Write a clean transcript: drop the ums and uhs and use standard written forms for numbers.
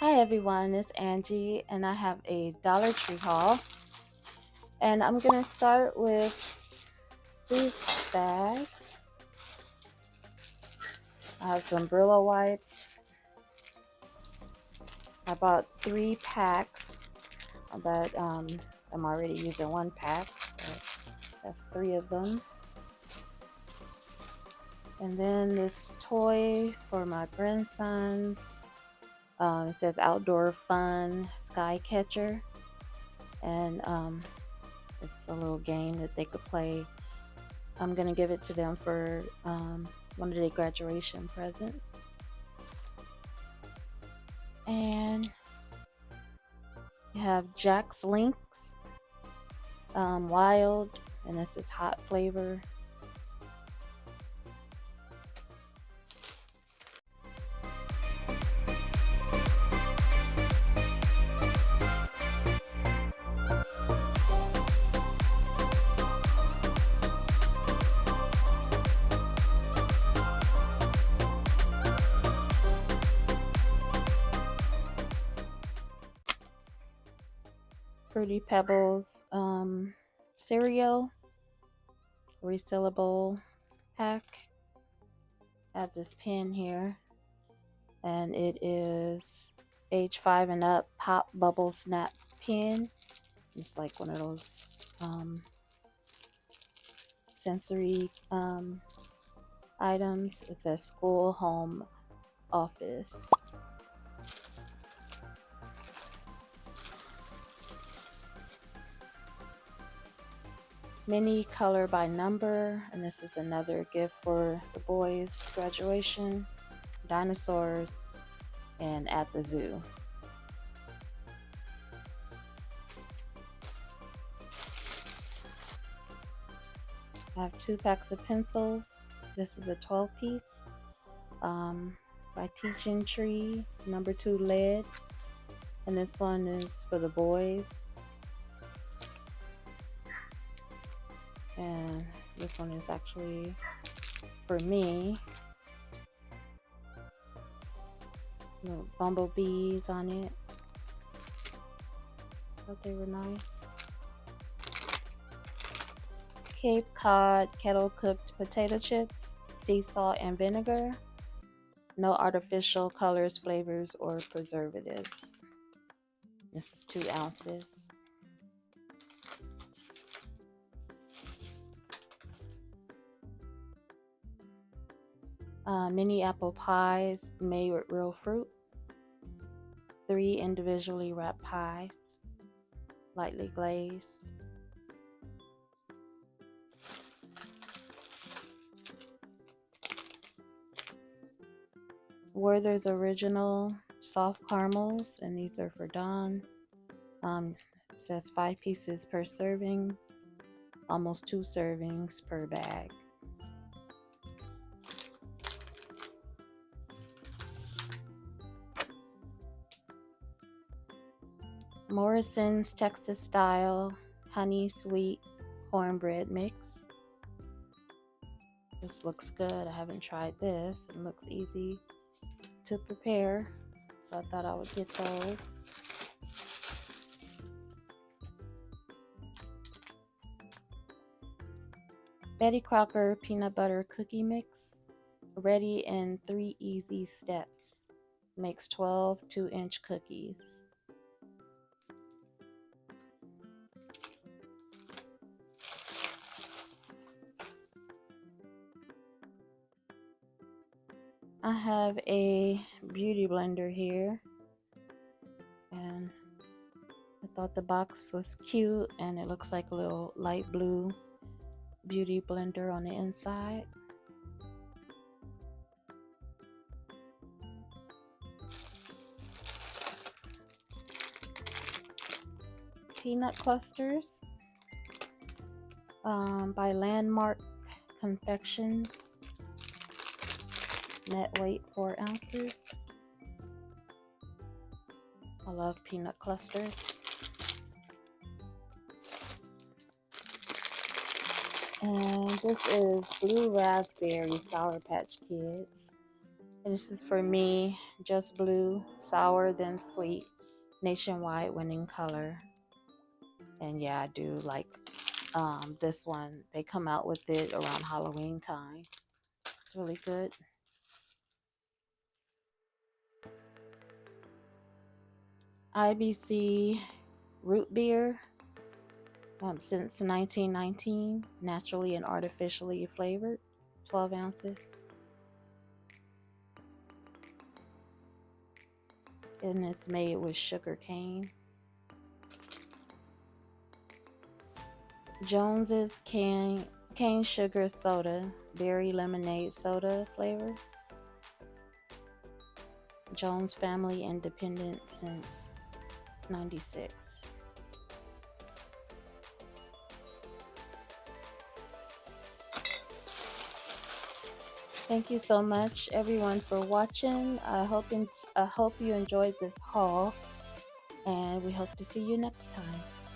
Hi everyone, it's Angie and I have a Dollar Tree haul. And I'm gonna start with this bag. I have some Brillo wipes. I bought 3 packs, but I'm already using 1 pack, so that's 3 of them. And then this toy for my grandsons. It says Outdoor Fun Sky Catcher, and it's a little game that they could play. I'm gonna give it to them for one of their graduation presents. And you have Jack's Links, Wild, and this is hot flavor. Fruity Pebbles cereal, resealable pack. I have this pen here, and it is age 5 and up Pop Bubble Snap pen. It's like one of those sensory items. It says school, home, office. Mini color by number, and this is another gift for the boys' graduation. Dinosaurs and at the zoo. I have 2 packs of pencils. This is a 12 piece by Teaching Tree, number 2 lead, and this one is for the boys. And this one is actually for me. Little bumblebees on it. Thought they were nice. Cape Cod kettle cooked potato chips, sea salt and vinegar. No artificial colors, flavors, or preservatives. This is 2 ounces. Mini apple pies made with real fruit. 3 individually wrapped pies, lightly glazed. Werther's Original soft caramels, and these are for Dawn. It says 5 pieces per serving, almost 2 servings per bag. Morrison's Texas Style Honey Sweet Cornbread Mix. This looks good. I haven't tried this. It looks easy to prepare, so I thought I would get those. Betty Crocker Peanut Butter Cookie Mix, ready in 3 easy steps. Makes 12 2-inch cookies. I have a beauty blender here, and I thought the box was cute, and it looks like a little light blue beauty blender on the inside. Peanut clusters by Landmark Confections. Net weight 4 ounces. I love peanut clusters. And this is Blue Raspberry Sour Patch Kids. And this is for me, Just Blue, Sour Then Sweet, nationwide winning color. And yeah, I do like this one. They come out with it around Halloween time. It's really good. IBC root beer, since 1919, naturally and artificially flavored, 12 ounces. And it's made with sugar cane. Jones's cane sugar soda, berry lemonade soda flavor. Jones family independent since 96. Thank you so much everyone for watching. I hope you enjoyed this haul, and we hope to see you next time.